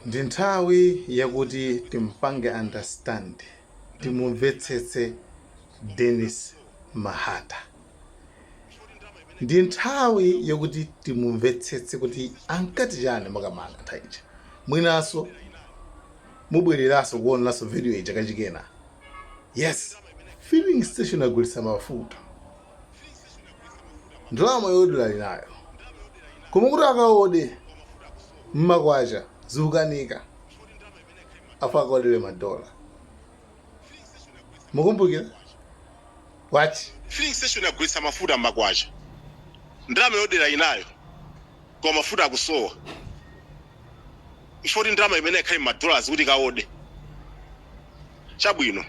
Ndi nthawi yakuti timpange understand timumvetsetse Denis Mahata. Ndi nthawi yakuti timumvetsetse kuti ankati chani makamanga nthawicha. Mwinaso mubwereraso kuonaso video ija kachikena. Yes, filling station agulitsa mafuta. Ndalama yodula linayo. Koma kuti akaode mmakwacha zukanika afakodele madola. Mukumbukira? What? Filling station agulitsa mafuta mmakwacha. Ndalama yodula inayo. Kwa mafuta akusowa. Ifoti ndalama imene ikhali madola kuti kaode. Chabwino.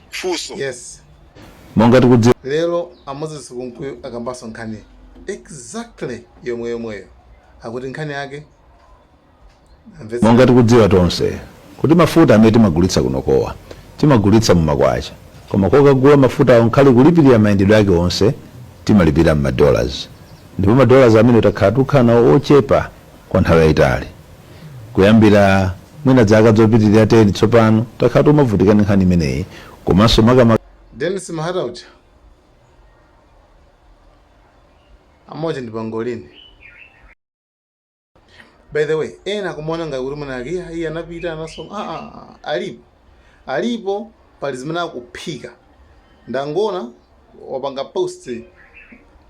Fuso. Yes. Monga tikudziwa Lero Moses Kunkuyu akambaso nkhani exactly yomweyo. Akuti nkhani yake monga tikudziwa tonse kuti mafuta amene timagulitsa kunokowa timagulitsa mmakwacha, koma kokagula mafuta onkhali kulipirira mayendedwe ake onse timalipira m'madollars, ndipo madollars amene takhala tukhala ochepa kwa nthawi yayitali kuyambira mwina zaka zopitirira 10 tsopano takhala tumavutika ndi nkhani imeneyi. Komanso makamaka Denis Mahata uja amoja ndi pangolini. By the way, ena kumona ngati kuti mwana ake iye anapita anaso alipo pali zimene akuphika. Ndangona wapanga post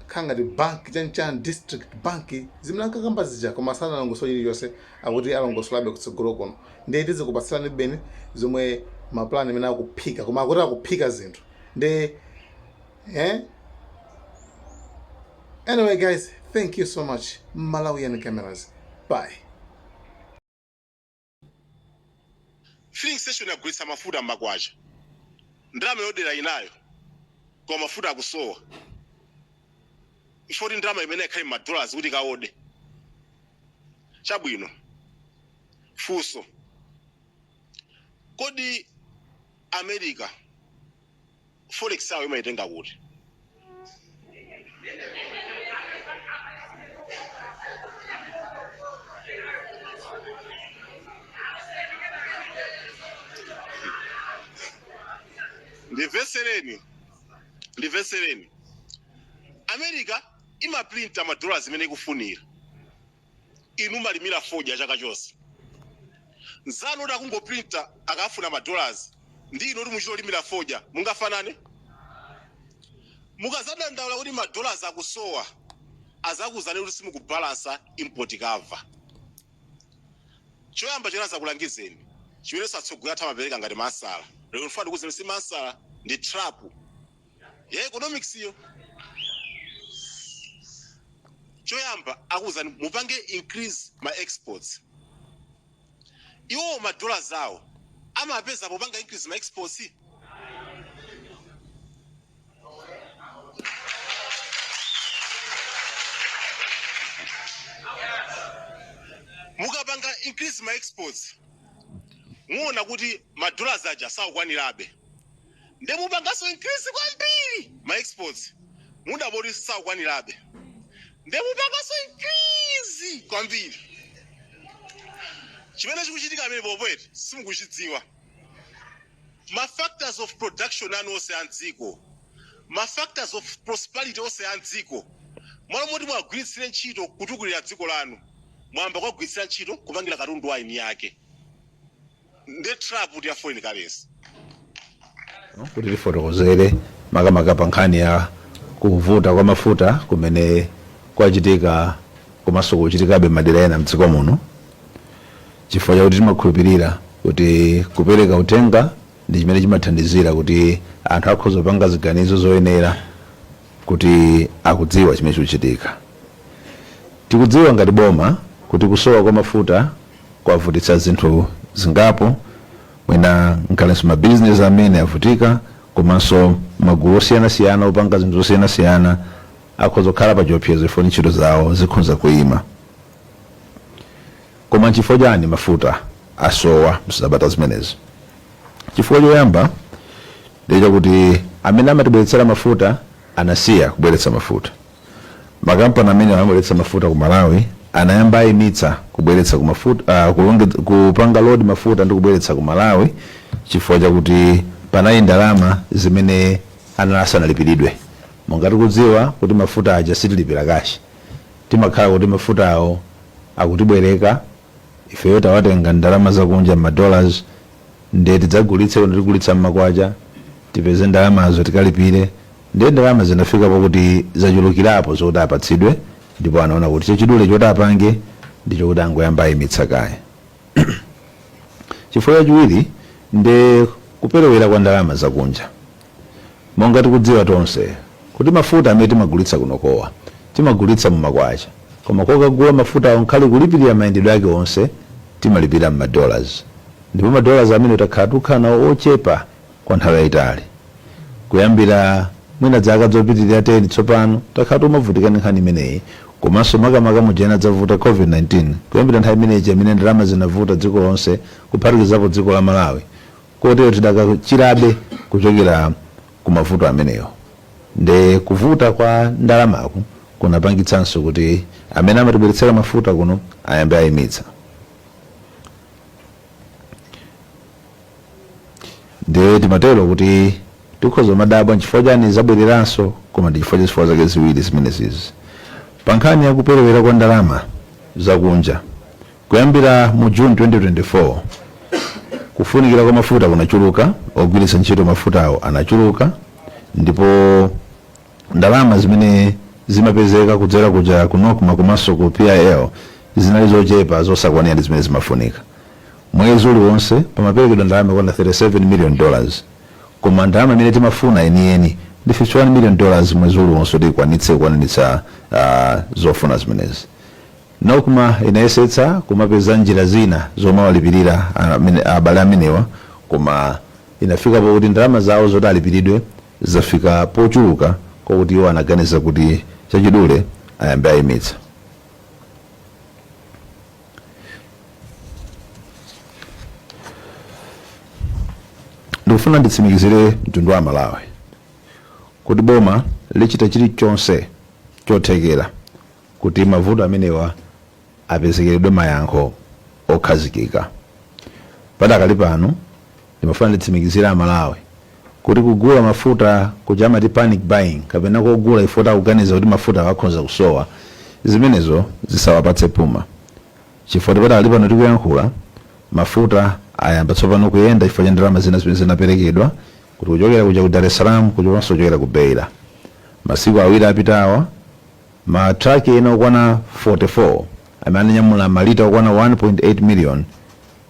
khanga di bank chanchani district bank zimene akakamba zija koma sana longoso iliyonse akuti alongosolabe kutsogolo kono. Ndiye tizikupatsirani bene zomwe maplan amene akuphika koma akuti akuphika zinthu. Anyway guys, thank you so much. Malawian cameras. Bye. Filling station agulitsa mafuta mmakwacha. Ndalama yodula inayo. Kwa mafuta akusowa. Ifoti ndalama imene ikhali madola kuti kaode. Chabwino. Fuso. Kodi America forex yawo imaitenga kuti? Ndivesereni. America imaprinta madola zimene ikufunira. Inu malimira foja chaka chonse. Nzano da kungoprinta akafuna madollars ndi ino kuti muchilimira foja mungafanane? Mukazadandaula kuti madollars akusowa azakuzane kuti simukubalansa import cover. Choyamba chinaza kulangizeni chimene satsogolera amapereka ngati masala. Lero nfana kuzeni si masala ndi trap ya economics yo. Choyamba akuzani mupange increase my exports. Iwo madola zawo amapeza popanga increase my exports. Mukapanga increase my exports muona kuti madola zaja sakwanirabe. Nde mupangaso increase kwambiri my exports mudabori sakwanirabe. Nde mupangaso increase kwambiri. Chimene chikuchitika amene popweti simukuchidziwa. Ma factors of production anonse andziko, ma factors of prosperity onse andziko mwana moti mwagwiritsire ntchito kutukulira dziko lanu mwamba kwagwiritsira ntchito kupangira katundu wa ini yake. Nde trap kuti ya foreign currency kuti tifotokozere makamaka pa nkhani ya kuvuta kwa mafuta kumene kwachitika komanso kuchitikabe madera ena mdziko muno. Chifukwa chakuti timakhulupirira kuti kupereka utenga ndi chimene chimathandizira kuti anthu akhoza kupanga ziganizo zoyenera kuti akudziwa chimene chikuchitika. Tikudziwa ngati boma kuti kusowa kwa mafuta kwavutitsa zinthu zingapo, mwina nkalenso mabusiness amene avutika, komanso magulu osiyanasiyana opanga zinthu zosiyanasiyana akhoza kukhala pa chiopsezo ifo ntchito zawo zikhoza kuyima. Koma chifukwa chani mafuta asowa msabata zimenezi? Chifukwa choyamba ndicho kuti amene amatibweretsera mafuta anasiya kubweretsa mafuta. Makampani amene amabweretsa mafuta ku Malawi anayamba ayimitsa kubweretsa ku mafuta kupanga load mafuta ndi kubweretsa ku Malawi chifukwa chakuti panali ndalama zimene asanalipiridwe. Monga tikudziwa kuti mafuta aja sitilipira kashi, timakhala kuti mafutawo akutibwereka ifeyo tawatenga ndalama zakunja $, ndiye tidzagulitse kuti tigulitsa mmakwacha tipeze ndalamazo tikalipire, ndiye ndalama zinafika pakuti zachulukirapo zoti apatsidwe, ndipo anaona kuti chachidule choti apange ndicho kuti angoyamba ayimitsa kaya. Chifukwa chachiwiri ndi kuperewera kwa ndalama zakunja. Monga tikudziwa tonse kuti mafuta amene timagulitsa kunokowa timagulitsa mmakwacha, koma kokagula mafuta onkhali kulipirira mayendedwe ake onse timalipira $, ndipo $, amene utakhala tukhala nawo ochepa kwa nthawi yayitali. Kuyambira mwina zaka zopitirira 10 tsopano takhala tumavutika ndi nkhani imeneyi, komanso makamaka mujena zavuta COVID-19. Kuyambira nthawi imeneyi amene ndalama zinavuta dziko lonse kuphatikizapo dziko la Malawi, kotero tidakachirabe kuchokera ku mavuto ameneyo. Nde kuvuta kwa ndalamaku kunapangitsanso kuti amene amatibweretsera mafuta kuno ayambe ayimitsa. Nde timatero kuti tikhoza madabwa nchifukwa chani zabwereranso, koma ndi chifukwa zake ziwiri zimenezi. Pa nkhani ya kuperewera kwa ndalama zakunja, kuyambira mu June 2024 kufunikira kwa mafuta kunachuluka, ogwiritsa ntchito mafutawo anachuluka, ndipo ndalama zimene zimapezeka kudzera kuja kunokuma komanso ku PIL zinali zochepa zosakwanira ndi zimene zimafunika. Mwezi uliwonse pamaperekedwa ndalama kwana $37 million, koma ndalama imene timafuna yeniyeni ndi $51 million mwezi uliwonse kuti ikwanitsa zofuna zimenezi. Nokuma inayesetsa kumapeza njira zina zomawalipirira abale amenewa, koma inafika pakuti ndalama zawo zoti alipiridwe zafika pochuluka kwakuti iwo anaganiza kuti chachidule ayambe ayimitsa. Ndikufuna nditsimikizire mtundu wa Malawi kuti boma lichita chilichonse chothekera kuti mavuto amenewa apezekeredwe mayankho okhazikika. Padakali pano ndimafuna nditsimikizire Amalawi kuti kugula mafuta kuja amati panic buying kapena kugula ifota kuganiza kuti mafuta akhoza kusowa, zimenezo zisawapatse puma. Chifukwa padakali pano tikuyankhula mafuta ayamba tsopano kuyenda chifukwa cha ndalama zina zimene zinaperekedwa kuti kuchokera kuja ku Dar es Salaam kuchokanso kuchokera ku Beira. Masiku awiri apitawa matraki ena okwana 44 amene ananyamula malita okwana 1.8 million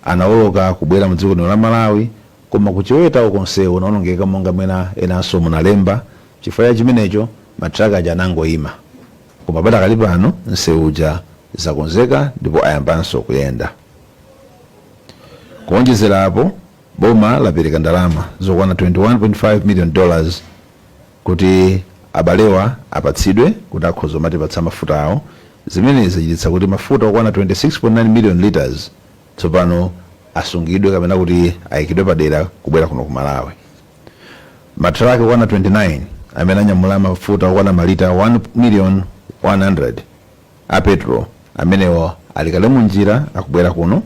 anaoloka kubwera mu dziko la Malawi, koma kuchiweta ukonsewu unaonongeka monga mwena enanso munalemba. Chifukwa cha chimenecho matraki aja anangoyima, koma padakali pano nsewu uja zakonzeka ndipo ayambanso kuyenda. Kuonjezera apo boma lapereka ndalama zokwana $21.5 million kuti abalewa apatsidwe kuti akhoza matipatsa mafuta awo. Zimene zachititsa kuti mafuta okwana 26.9 million liters tsopano asungidwe kapena kuti ayikidwe padera kubwera kuno ku Malawi. Matraki okwana 29 amene anyamula mafuta okwana malita 1,100,000 a petrol amenewo alikale munjira akubwera kuno,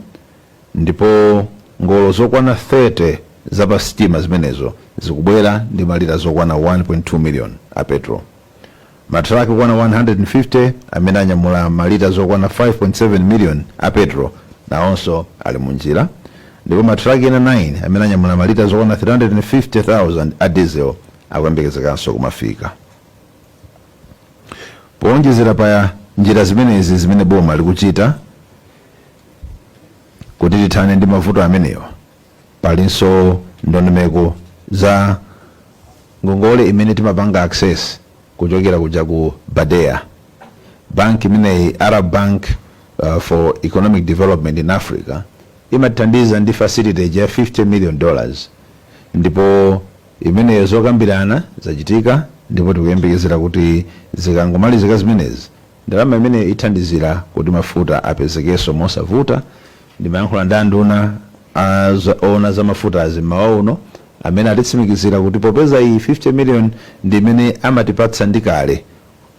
ndipo ngolo zokwana 30 zapa sitima zimenezo zikubwera ndi malita zokwana 1.2 million a petrol. Matraki okwana 150 amene anyamula malita zokwana 5.7 million a petrol nawonso ali munjira, ndipo matraki ena 9 amene anyamula malita zokwana 350,000 a diesel akuyembekezekanso kumafika. Poonjezera pa njira zimenezi zimene boma likuchita kuti lithane ndi mavuto amenewa, palinso ndondomeko za ngongole imene timapanga access kuchokera kuja ku Badea bank imeneyi Arab Bank for Economic Development in Africa imathandiza ndi facility ya $50 million, ndipo imeneyo zokambirana zachitika, ndipo tikuyembekezera kuti zikangomalizika zimenezi ndalama imene ithandizira kuti mafuta apezekenso mosavuta. Ndimayankhula ndi anduna ona za mafuta azimmawa uno amene atitsimikizira kuti popeza iyi 50 million ndi imene amatipatsa ndi kale,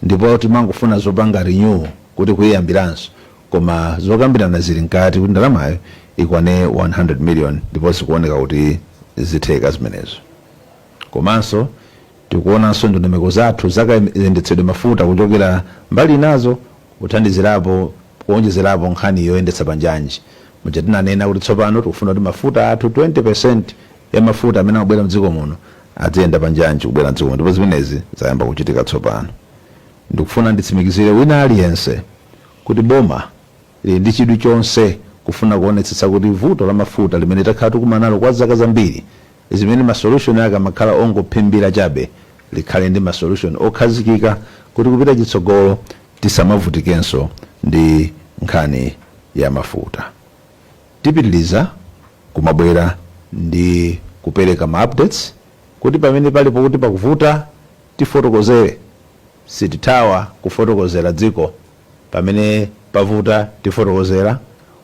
ndipo timangofuna zopanga renew kuti kuyiyambiranso, koma zokambirana zili nkati kuti ndalamayo ikwane 100 million ndipo zikuoneka kuti zitheka zimenezo. Komanso tikuonanso ndondomeko zathu zakayendetsedwe mafuta kuchokera mbali nazo kuthandizirapo kuonjezerapo nkhani yoyendetsa panjanji. Muja tinanena kuti tsopano tikufuna kuti mafuta athu 20% ya mafuta amene akubwera mdziko muno aziyenda panjanji kubwera mdziko muno, ndipo zimenezi zayamba kuchitika tsopano. Ndikufuna nditsimikizire wina aliyense kuti boma lili ndi chidwi chonse kufuna kuonetsetsa kuti vuto la mafuta limene takhala tikumana nalo kwa zaka zambiri, zimene masolution ake amakhala ongophimbira chabe, likhale ndi masolution okhazikika kuti kupita chitsogolo tisamavutikenso ndi nkhani ya mafuta. Tipitiliza kumabwera ndi kupereka ma-updates kuti pamene palipo kuti pakuvuta tifotokozere, sitithawa kufotokozera dziko pamene pavuta tifotokozera,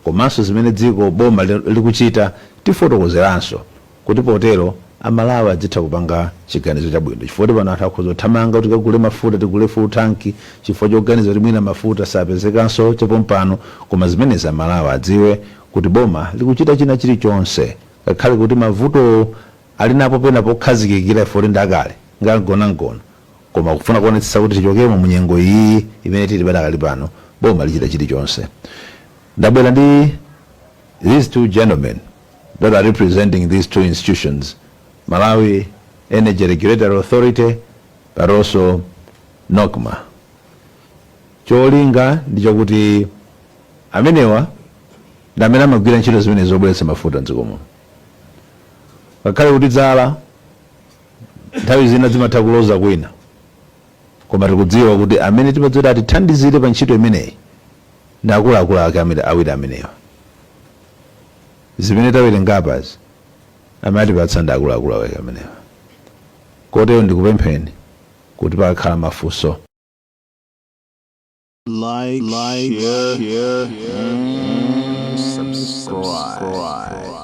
komanso zimene dziko boma likuchita tifotokozeranso kuti potero Amalawi adzitha kupanga chiganizo chabwino. Chifukwa pano anthu akhoza kuthamanga kuti kagule mafuta tigule full tanki chifukwa choganiza kuti mwina mafuta sapezekanso chapompano, koma zimenezi Amalawi adziwe kuti boma likuchita china chilichonse ngakhale kuti mavuto ali napo pena pokhazikikira ifoti ndakale ngangona, koma kufuna kuonetsetsa kuti tichokemo mu nyengo iyi imene tili padakali pano, boma lichita chilichonse. Ndabwera ndi these two gentlemen that are representing these two institutions, Malawi Energy Regulatory Authority, but also NOCMA. Cholinga ndicho kuti amenewa ndamene amagwira ntchito zimene zobweretsa mafuta mdziko muno. Ngakhale kuti dzala nthawi zina zimatha kuloza kwina, koma tikudziwa kuti amene timadziwa atithandizire pa ntchito imeneyi ndi akuluakulu ake awiri amenewa. Zimene tawerengapazi amene atipatsa ndi akuluakulu ake amenewa. Kotero ndikupempheni kuti pakakhala mafunso, like, share, and subscribe.